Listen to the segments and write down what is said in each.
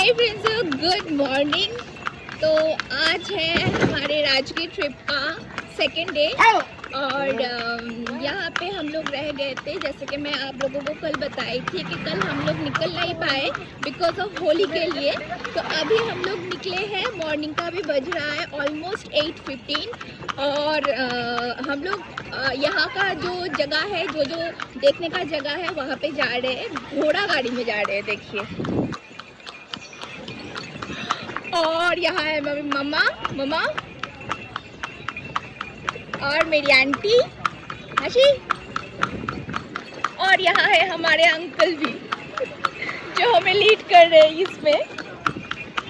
Hi friends, good morning. तो आज है हमारे राजगीर ट्रिप का सेकेंड डे और यहाँ पे हम लोग रह गए थे। जैसे कि मैं आप लोगों को कल बताई थी कि कल हम लोग निकल नहीं पाए बिकॉज ऑफ होली के लिए। तो अभी हम लोग निकले हैं, मॉर्निंग का भी बज रहा है ऑलमोस्ट 8:15 और हम लोग यहाँ का जो जगह है, जो देखने का जगह है वहाँ पे जा रहे हैं। घोड़ा गाड़ी में जा रहे हैं, देखिए। और यहाँ है मम्मा और मेरी आंटी आशी, और यहाँ है हमारे अंकल भी जो हमें लीड कर रहे हैं इसमें।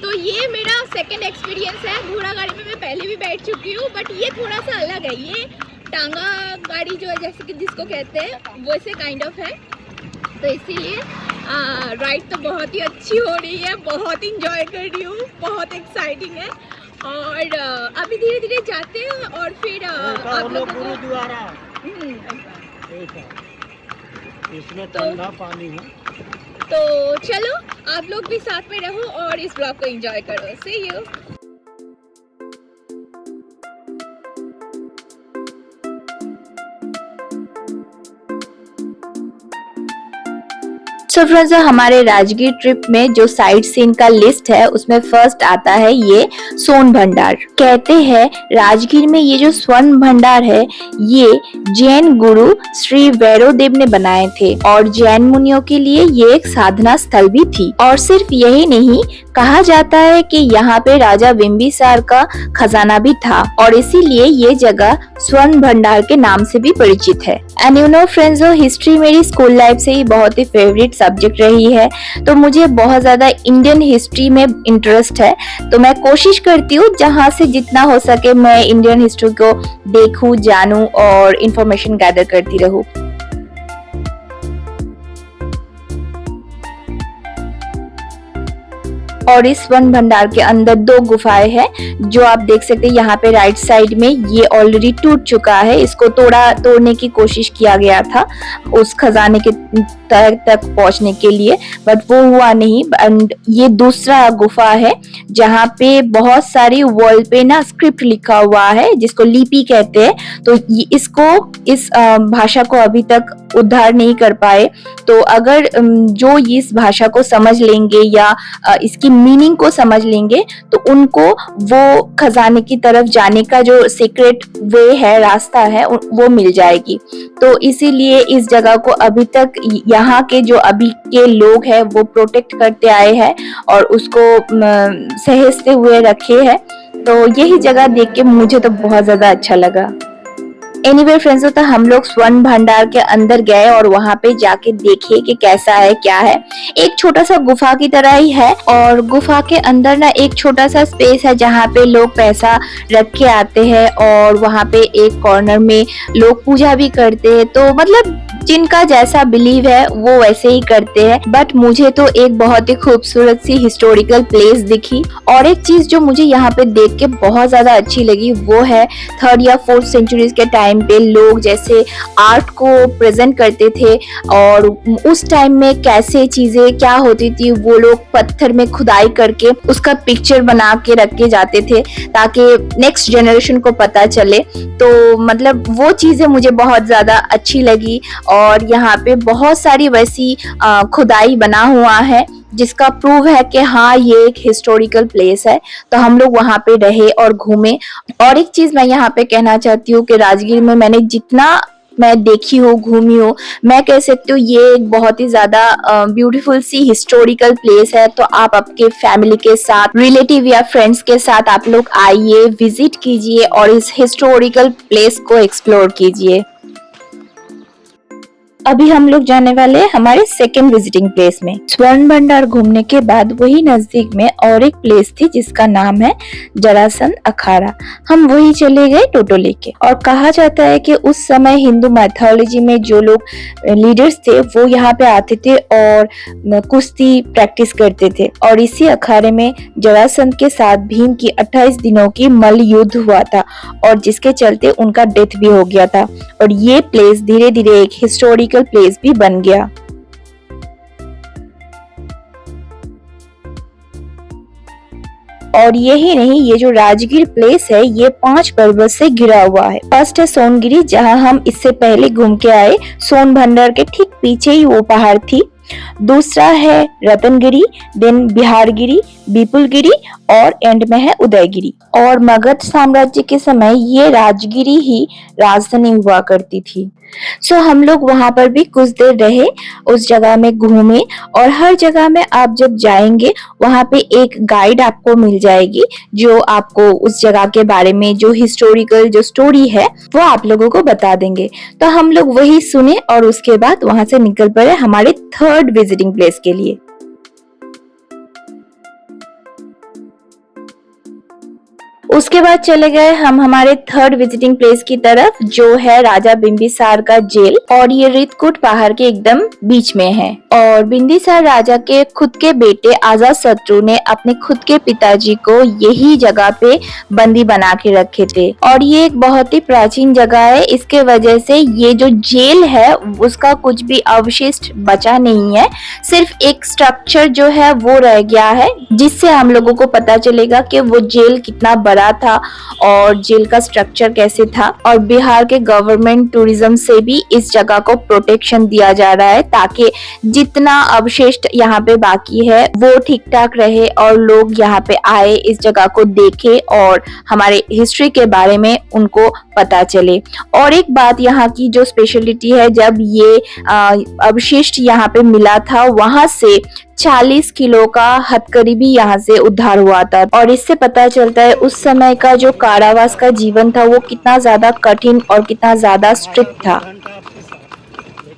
तो ये मेरा सेकंड एक्सपीरियंस है। घोड़ा गाड़ी में मैं पहले भी बैठ चुकी हूँ, बट ये थोड़ा सा अलग है। ये टांगा गाड़ी जो है, जैसे कि जिसको कहते हैं, वैसे काइंड ऑफ है। तो इसीलिए राइड तो बहुत ही अच्छी हो रही है, बहुत इंजॉय कर रही हूँ, बहुत एक्साइटिंग है। और अभी धीरे धीरे जाते हैं और फिर आप लोगों को इसमें ठंडा पानी है। तो चलो आप लोग भी साथ में रहो और इस ब्लॉग को एंजॉय करो। सी यू। सो फ्रेंड्स, हमारे राजगीर ट्रिप में जो साइट सीन का लिस्ट है उसमें फर्स्ट आता है ये स्वर्ण भंडार। कहते हैं राजगीर में ये जो स्वर्ण भंडार है ये जैन गुरु श्री वैरोदेव ने बनाए थे और जैन मुनियों के लिए ये एक साधना स्थल भी थी। और सिर्फ यही नहीं, कहा जाता है कि यहाँ पे राजा बिंबिसार का खजाना भी था और इसीलिए ये जगह स्वर्ण भंडार के नाम से भी परिचित है। And you know friends, history मेरी स्कूल लाइफ से ही बहुत ही फेवरेट सब्जेक्ट रही है, तो मुझे बहुत ज्यादा इंडियन हिस्ट्री में इंटरेस्ट है। तो मैं कोशिश करती हूँ जहाँ से जितना हो सके मैं इंडियन हिस्ट्री को देखूं, जानूं और इंफॉर्मेशन गैदर करती रहूं। और इस वन भंडार के अंदर 2 गुफाएं हैं जो आप देख सकते हैं। यहाँ पे राइट साइड में ये ऑलरेडी टूट चुका है, इसको तोड़ने की कोशिश किया गया था उस खजाने के तक पहुंचने के लिए, बट वो हुआ नहीं। एंड ये दूसरा गुफा है जहाँ पे बहुत सारी वॉल पे ना स्क्रिप्ट लिखा हुआ है जिसको लिपि कहते हैं। तो इस भाषा को अभी तक उद्धार नहीं कर पाए। तो अगर जो इस भाषा को समझ लेंगे या इसकी मीनिंग को समझ लेंगे तो उनको वो खजाने की तरफ जाने का जो सीक्रेट वे है, रास्ता है, वो मिल जाएगी। तो इसीलिए इस जगह को अभी तक यहाँ के जो अभी के लोग हैं वो प्रोटेक्ट करते आए हैं और उसको सहेजते हुए रखे हैं। तो यही जगह देख के मुझे तो बहुत ज्यादा अच्छा लगा। एनीवे फ्रेंड्स, तो हम लोग स्वर्ण भंडार के अंदर गए और वहां पे जाके देखे कि कैसा है, क्या है। एक छोटा सा गुफा की तरह ही है और गुफा के अंदर ना एक छोटा सा स्पेस है जहाँ पे लोग पैसा रख के आते हैं और वहां पे एक कॉर्नर में लोग पूजा भी करते हैं। तो मतलब जिनका जैसा बिलीव है वो वैसे ही करते हैं। बट मुझे तो एक बहुत ही खूबसूरत सी हिस्टोरिकल प्लेस दिखी। और एक चीज जो मुझे यहाँ पे देख के बहुत ज्यादा अच्छी लगी वो है 3rd या 4th सेंचुरीज के टाइम पे लोग जैसे आर्ट को प्रेजेंट करते थे और उस टाइम में कैसे चीजें क्या होती थी, वो लोग पत्थर में खुदाई करके उसका पिक्चर बना के रख के जाते थे ताकि नेक्स्ट जनरेशन को पता चले। तो मतलब वो चीजें मुझे बहुत ज्यादा अच्छी लगी और यहाँ पे बहुत सारी वैसी खुदाई बना हुआ है जिसका प्रूव है कि हाँ ये एक हिस्टोरिकल प्लेस है। तो हम लोग वहाँ पे रहे और घूमे। और एक चीज मैं यहाँ पे कहना चाहती हूँ कि राजगीर में मैंने जितना मैं देखी हूँ, घूमी हूँ, मैं कह सकती हूँ ये एक बहुत ही ज्यादा ब्यूटीफुल सी हिस्टोरिकल प्लेस है। तो आप आपके फैमिली के साथ, रिलेटिव या फ्रेंड्स के साथ आप लोग आइए, विजिट कीजिए और इस हिस्टोरिकल प्लेस को एक्सप्लोर कीजिए। अभी हम लोग जाने वाले हैं हमारे सेकेंड विजिटिंग प्लेस में। स्वर्ण भंडार घूमने के बाद वही नजदीक में और एक प्लेस थी जिसका नाम है जरासंध अखाड़ा। हम वही चले गए टोटो लेके। और कहा जाता है कि उस समय हिंदू मैथोलॉजी में जो लोग लीडर्स थे वो यहाँ पे आते थे और कुश्ती प्रैक्टिस करते थे। और इसी अखाड़े में जरासंध के साथ भीम की 28 दिनों की मल्ल युद्ध हुआ था और जिसके चलते उनका डेथ भी हो गया था। और ये प्लेस धीरे धीरे एक हिस्टोरिकल प्लेस भी बन गया। और यही नहीं, ये जो राजगीर प्लेस है ये 5 पर्वत से घिरा हुआ है। फर्स्ट है सोनगिरी, जहाँ हम इससे पहले घूम के आए। सोनभंडार के ठीक पीछे ही वो पहाड़ थी। दूसरा है रतनगिरी, देन बिहारगिरी, विपुलगिरी और एंड में है उदयगिरी। और मगध साम्राज्य के समय ये राजगिरी ही राजधानी हुआ करती थी। सो हम लोग वहां पर भी कुछ देर रहे, उस जगह में घूमे। और हर जगह में आप जब जाएंगे वहां पे एक गाइड आपको मिल जाएगी जो आपको उस जगह के बारे में जो हिस्टोरिकल जो स्टोरी है वो आप लोगों को बता देंगे। तो हम लोग वही सुने और उसके बाद वहां से निकल पड़े हमारे थर्ड विजिटिंग प्लेस के लिए। उसके बाद चले गए हम हमारे थर्ड विजिटिंग प्लेस की तरफ, जो है राजा बिंबिसार का जेल। और ये रितकुट पहाड़ के एकदम बीच में है। और बिंबिसार राजा के खुद के बेटे अजातशत्रु ने अपने खुद के पिताजी को यही जगह पे बंदी बना के रखे थे। और ये एक बहुत ही प्राचीन जगह है, इसके वजह से ये जो जेल है उसका कुछ भी अवशिष्ट बचा नहीं है, सिर्फ एक स्ट्रक्चर जो है वो रह गया है, जिससे हम लोगों को पता चलेगा कि वो जेल कितना बड़ा था और जेल का स्ट्रक्चर कैसे था। और बिहार के गवर्नमेंट टूरिज्म से भी इस जगह को प्रोटेक्शन दिया जा रहा है ताकि जितना अवशिष्ट यहाँ पे बाकी है वो ठीक ठाक रहे और लोग यहाँ पे आए, इस जगह को देखे और हमारे हिस्ट्री के बारे में उनको पता चले। और एक बात यहाँ की जो स्पेशलिटी है, जब ये अवशिष्ट यहाँ पे मिला था वहां से 40 किलो का हथकड़ी भी यहाँ से उद्धार हुआ था। और इससे पता चलता है उस समय का जो कारावास का जीवन था वो कितना ज्यादा कठिन और कितना ज्यादा स्ट्रिक्ट था।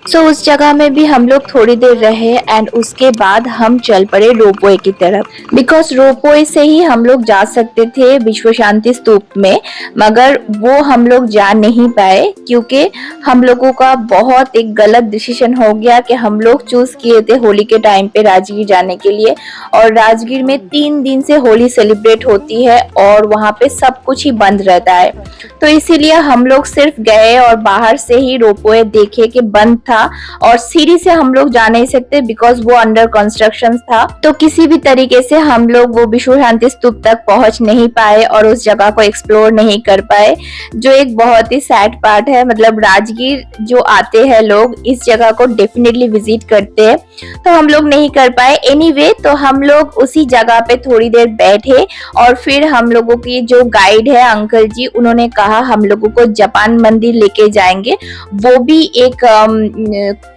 सो उस जगह में भी हम लोग थोड़ी देर रहे एंड उसके बाद हम चल पड़े रोपवे की तरफ, बिकॉज रोपवे से ही हम लोग जा सकते थे विश्व शांति स्तूप में, मगर वो हम लोग जा नहीं पाए क्योंकि हम लोगों का बहुत एक गलत डिसीजन हो गया कि हम लोग चूज किए थे होली के टाइम पे राजगीर जाने के लिए। और राजगीर में 3 दिन से होली सेलिब्रेट होती है और वहाँ पे सब कुछ ही बंद रहता है, तो इसीलिए हम लोग सिर्फ गए और बाहर से ही रोपवे देखे कि बंद था और सीढ़ी से हम लोग जा नहीं सकते बिकॉज वो अंडर कंस्ट्रक्शन था। तो किसी भी तरीके से हम लोग वो विश्व शांति स्तूप तक पहुंच नहीं पाए और उस जगह को एक्सप्लोर नहीं कर पाए, जो एक बहुत ही सैड पार्ट है। मतलब राजगीर जो आते हैं लोग इस जगह को डेफिनेटली विजिट करते हैं, तो हम लोग नहीं कर पाए। एनीवे, तो हम लोग उसी जगह पे थोड़ी देर बैठे और फिर हम लोगों की जो गाइड है अंकल जी, उन्होंने कहा हम लोगों को जापान मंदिर लेके जाएंगे। वो भी एक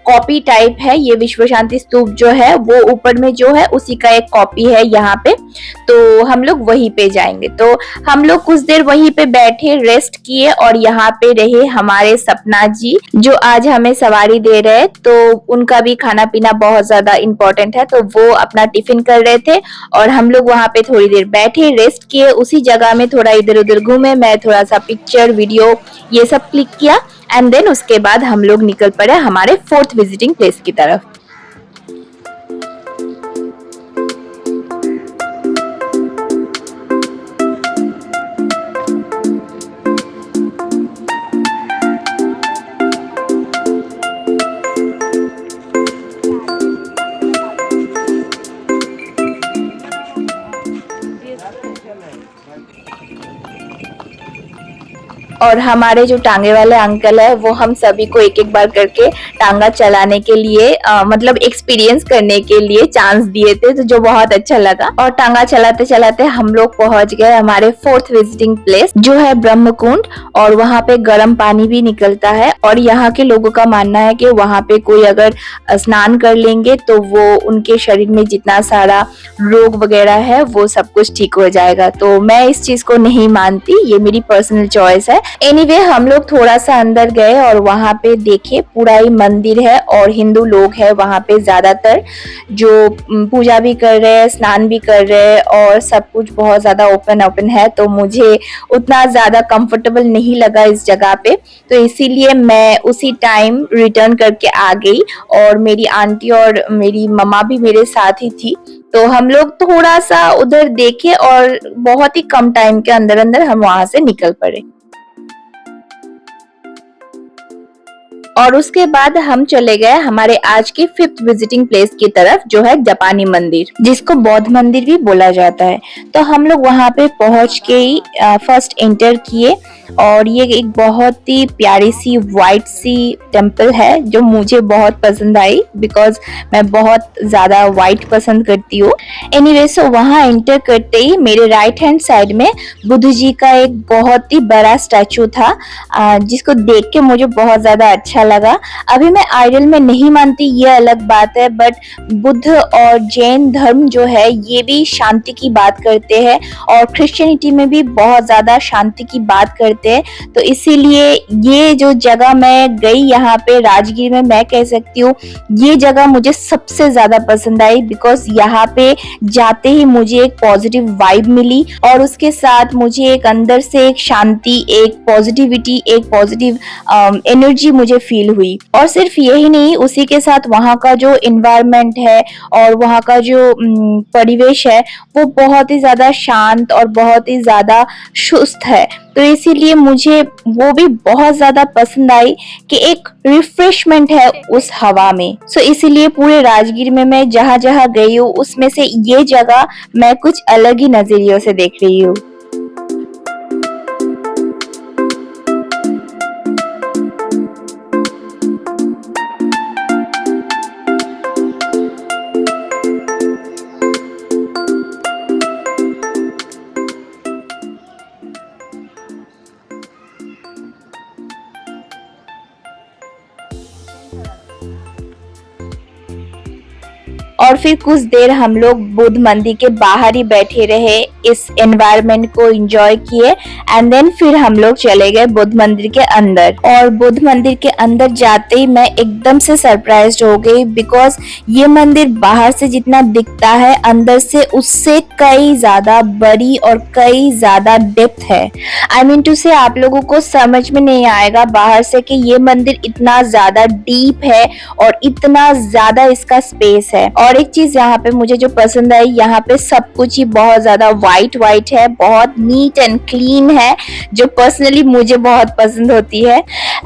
कॉपी टाइप है, ये विश्व शांति स्तूप जो है वो ऊपर में जो है उसी का एक कॉपी है यहाँ पे, तो हम लोग वहीं पे जाएंगे। तो हम लोग कुछ देर वहीं पे बैठे, रेस्ट किए और यहाँ पे रहे हमारे सपना जी जो आज हमें सवारी दे रहे, तो उनका भी खाना पीना बहुत ज्यादा इम्पोर्टेंट है, तो वो अपना टिफिन कर रहे थे और हम लोग वहाँ पे थोड़ी देर बैठे, रेस्ट किए, उसी जगह में थोड़ा इधर उधर घूमे, मैं थोड़ा सा पिक्चर वीडियो ये सब क्लिक किया एंड देन उसके बाद हम लोग निकल पड़े हमारे फोर्थ विजिटिंग प्लेस की तरफ। और हमारे जो टांगे वाले अंकल है वो हम सभी को एक एक बार करके टांगा चलाने के लिए मतलब एक्सपीरियंस करने के लिए चांस दिए थे, तो जो बहुत अच्छा लगा। और टांगा चलाते चलाते हम लोग पहुंच गए हमारे फोर्थ विजिटिंग प्लेस जो है ब्रह्मकुंड, और वहाँ पे गर्म पानी भी निकलता है। और यहाँ के लोगों का मानना है कि वहाँ पे कोई अगर स्नान कर लेंगे तो वो उनके शरीर में जितना सारा रोग वगैरह है वो सब कुछ ठीक हो जाएगा। तो मैं इस चीज को नहीं मानती, ये मेरी पर्सनल चॉइस है। एनीवे, हम लोग थोड़ा सा अंदर गए और वहाँ पे देखे पूरा ही मंदिर है और हिंदू लोग है वहाँ पे ज्यादातर, जो पूजा भी कर रहे हैं, स्नान भी कर रहे हैं और सब कुछ बहुत ज्यादा ओपन है। तो मुझे उतना ज्यादा कंफर्टेबल नहीं लगा इस जगह पे, तो इसीलिए मैं उसी टाइम रिटर्न करके आ गई और मेरी आंटी और मेरी मम्मा भी मेरे साथ ही थी। तो हम लोग थोड़ा सा उधर देखे और बहुत ही कम टाइम के अंदर हम वहां से निकल पड़े। और उसके बाद हम चले गए हमारे आज की 5th विजिटिंग प्लेस की तरफ, जो है जापानी मंदिर, जिसको बौद्ध मंदिर भी बोला जाता है। तो हम लोग वहां पे पहुंच के ही फर्स्ट एंटर किए, और ये एक बहुत ही प्यारी सी व्हाइट सी टेम्पल है जो मुझे बहुत पसंद आई, बिकॉज मैं बहुत ज्यादा व्हाइट पसंद करती हूँ। एनीवे, सो वहां एंटर करते ही मेरे राइट हैंड साइड में बुद्ध जी का एक बहुत ही बड़ा स्टैचू था, जिसको देख के मुझे बहुत ज्यादा अच्छा लगा। अभी मैं आइडल में नहीं मानती, ये अलग बात है, बट बुद्ध और जैन धर्म जो है ये भी शांति की बात करते हैं, और क्रिश्चियनिटी में भी बहुत ज्यादा शांति की बात करते हैं। तो इसीलिए ये जो जगह मैं गई यहाँ पे राजगीर में, मैं कह सकती हूँ ये जगह मुझे सबसे ज्यादा पसंद आई, बिकॉज यहाँ पे जाते ही मुझे एक पॉजिटिव वाइब मिली, और उसके साथ मुझे एक अंदर से एक शांति, एक पॉजिटिविटी, एक पॉजिटिव एनर्जी मुझे फील हुई। और सिर्फ यही नहीं, उसी के साथ वहाँ का जो इन्वायरमेंट है और वहाँ का जो परिवेश है वो बहुत ही ज्यादा शांत और बहुत ही ज्यादा सुस्त है। तो इसीलिए मुझे वो भी बहुत ज्यादा पसंद आई कि एक रिफ्रेशमेंट है उस हवा में। सो इसीलिए पूरे राजगीर में मैं जहाँ जहाँ गई हूँ उसमें से ये जगह मैं कुछ अलग ही नजरियों से देख रही हूँ। और फिर कुछ देर हम लोग बुद्ध मंदिर के बाहर ही बैठे रहे, इस एनवायरनमेंट को एंजॉय किए, एंड देन फिर हम लोग चले गए बुद्ध मंदिर के अंदर। और बुद्ध मंदिर के अंदर जाते ही मैं एकदम से सरप्राइज्ड हो गई, बिकॉज ये मंदिर बाहर से जितना दिखता है अंदर से उससे कई ज्यादा बड़ी और कई ज्यादा डेप्थ है। आई मीन टू से आप लोगों को समझ में नहीं आएगा बाहर से कि ये मंदिर इतना ज्यादा डीप है और इतना ज्यादा इसका स्पेस है। और एक चीज यहाँ पे मुझे जो पसंद आई, यहाँ पे सब कुछ ही बहुत ज्यादा व्हाइट है, बहुत नीट एंड क्लीन है, जो पर्सनली मुझे बहुत पसंद होती है।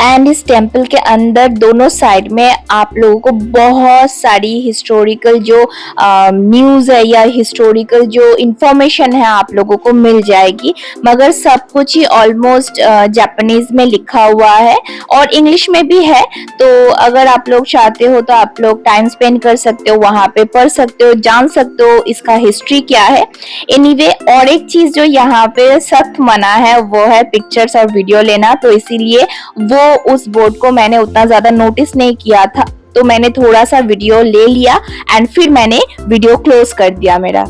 एंड इस टेम्पल के अंदर दोनों साइड में आप लोगों को बहुत सारी हिस्टोरिकल जो न्यूज है या हिस्टोरिकल जो इंफॉर्मेशन है आप लोगों को मिल जाएगी, मगर सब कुछ ही ऑलमोस्ट जापानीज में लिखा हुआ है और इंग्लिश में भी है। तो अगर आप लोग चाहते हो तो आप लोग टाइम स्पेंड कर सकते हो, वहां पे पढ़ सकते हो, जान सकते हो इसका हिस्ट्री क्या है। एनीवे, और एक चीज जो यहाँ पे सख्त मना है वो है पिक्चर्स और वीडियो लेना, तो इसीलिए वो उस बोर्ड को मैंने उतना ज्यादा नोटिस नहीं किया था, तो मैंने थोड़ा सा वीडियो ले लिया एंड फिर मैंने वीडियो क्लोज कर दिया मेरा।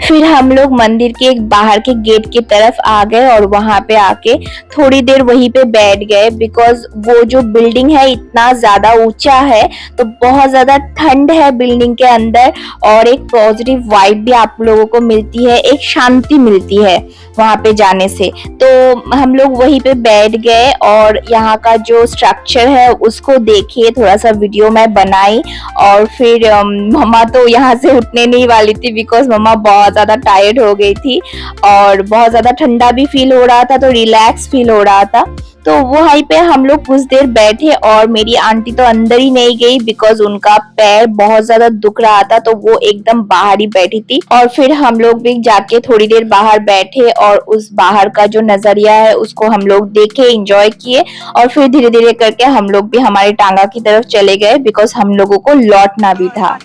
फिर हम लोग मंदिर के एक बाहर के गेट की तरफ आ गए और वहां पे आके थोड़ी देर वहीं पे बैठ गए, बिकॉज वो जो बिल्डिंग है इतना ज्यादा ऊंचा है, तो बहुत ज्यादा ठंड है बिल्डिंग के अंदर, और एक पॉजिटिव वाइब भी आप लोगों को मिलती है, एक शांति मिलती है वहां पे जाने से। तो हम लोग वहीं पे बैठ गए और यहाँ का जो स्ट्रक्चर है उसको देखे, थोड़ा सा वीडियो मैं बनाई, और फिर मम्मा तो यहाँ से उठने नहीं वाली थी, बिकॉज मम्मा बहुत ज्यादा टायर्ड हो गई थी और बहुत ज्यादा ठंडा भी फील हो रहा था, तो रिलैक्स फील हो रहा था। तो वहीं पे हम लोग कुछ देर बैठे और मेरी आंटी तो अंदर ही नहीं गई, बिकॉज उनका पैर बहुत ज्यादा दुख रहा था, तो वो एकदम बाहर ही बैठी थी। और फिर हम लोग भी जाके थोड़ी देर बाहर बैठे और उस बाहर का जो नजरिया है उसको हम लोग देखे, एंजॉय किए, और फिर धीरे धीरे करके हम लोग भी हमारी टांगा की तरफ चले गए, बिकॉज हम लोगों को लौटना भी था।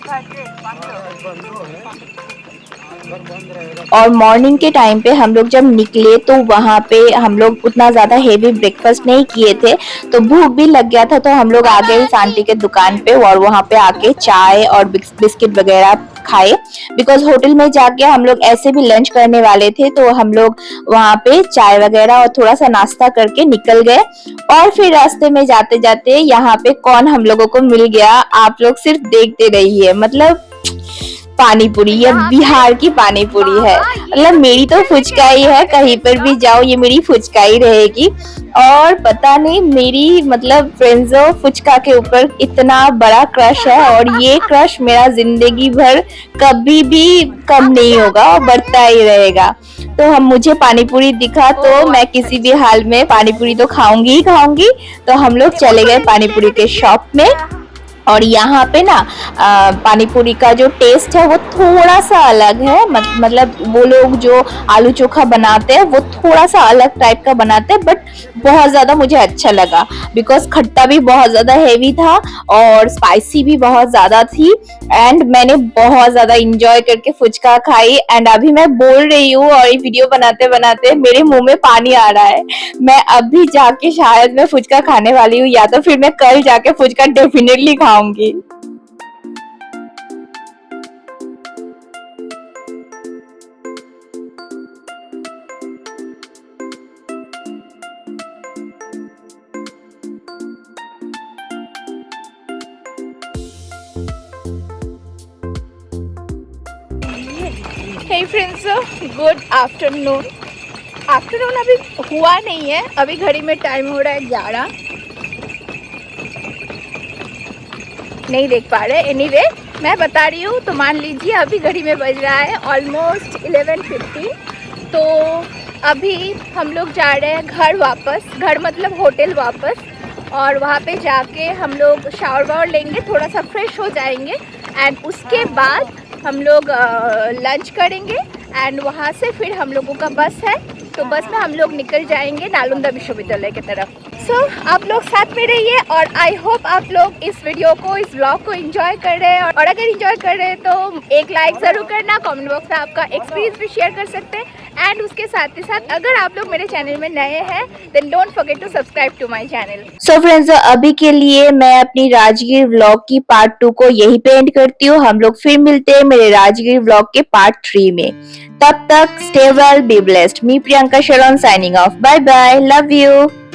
और मॉर्निंग के टाइम पे हम लोग जब निकले तो वहाँ पे हम लोग उतना ज्यादा हेवी ब्रेकफास्ट नहीं किए थे, तो भूख भी लग गया था, तो हम लोग आ गए आंटी के दुकान पे और वहाँ पे आके चाय और बिस्किट वगैरह खाए, बिकॉज होटल में जाके हम लोग ऐसे भी लंच करने वाले थे, तो हम लोग वहाँ पे चाय वगैरह और थोड़ा सा नाश्ता करके निकल गए। और फिर रास्ते में जाते जाते यहाँ पे कौन हम लोगों को मिल गया, आप लोग सिर्फ देखते रहिए। मतलब पानी पूरी, ये बिहार की पानी पूरी है, मतलब मेरी तो फुचका ही है, कहीं पर भी जाओ ये मेरी फुचका ही रहेगी। और पता नहीं मेरी मतलब फ्रेंड्सों फुचका के ऊपर इतना बड़ा क्रश है, और ये क्रश मेरा जिंदगी भर कभी भी कम नहीं होगा और बढ़ता ही रहेगा। तो हम मुझे पानी पूरी दिखा तो मैं किसी भी हाल में पानी पूरी तो खाऊंगी ही खाऊंगी। तो हम लोग चले गए पानी पूरी के शॉप में और यहाँ पे ना पानी पूरी का जो टेस्ट है वो थोड़ा सा अलग है। मतलब वो लोग जो आलू चोखा बनाते हैं वो थोड़ा सा अलग टाइप का बनाते हैं, बट बहुत ज़्यादा मुझे अच्छा लगा बिकॉज खट्टा भी बहुत ज़्यादा हेवी था और स्पाइसी भी बहुत ज़्यादा थी। एंड मैंने बहुत ज़्यादा इंजॉय करके फुचका खाई। एंड अभी मैं बोल रही हूँ और ये वीडियो बनाते बनाते मेरे मुंह में पानी आ रहा है। मैं अभी जाके शायद मैं फुचका खाने वाली हूँ, या तो फिर मैं कल जाके फुचका डेफिनेटली खाऊंगी। Hey friends, good afternoon. Afternoon अभी हुआ नहीं है, अभी घड़ी में टाइम हो रहा है 11, नहीं देख पा रहे। एनीवे मैं बता रही हूँ, तो मान लीजिए अभी घड़ी में बज रहा है ऑलमोस्ट 11:15। तो अभी हम लोग जा रहे हैं घर वापस, घर मतलब होटल वापस, और वहाँ पे जाके हम लोग शावर वावर लेंगे, थोड़ा सा फ्रेश हो जाएंगे एंड उसके बाद हम लोग लंच करेंगे एंड वहाँ से फिर हम लोगों का बस है, तो बस में हम लोग निकल जाएंगे नालंदा विश्वविद्यालय की तरफ। सो आप लोग साथ में रहिए और आई होप आप लोग इस वीडियो को, इस ब्लॉग को एंजॉय कर रहे हैं। और अगर एंजॉय कर रहे हैं तो एक लाइक ज़रूर करना, कमेंट बॉक्स में आपका एक्सपीरियंस भी शेयर कर सकते हैं। एंड उसके साथ ही साथ अगर आप लोग मेरे चैनल में नए हैं then don't forget to subscribe to my channel. So friends, अभी के लिए मैं अपनी राजगीर व्लॉग की पार्ट 2 को यही पे एंड करती हूँ। हम लोग फिर मिलते हैं मेरे राजगीर व्लॉग के पार्ट 3 में। तब तक stay well, be blessed. Me Priyanka Sharan signing off. Bye bye, love you.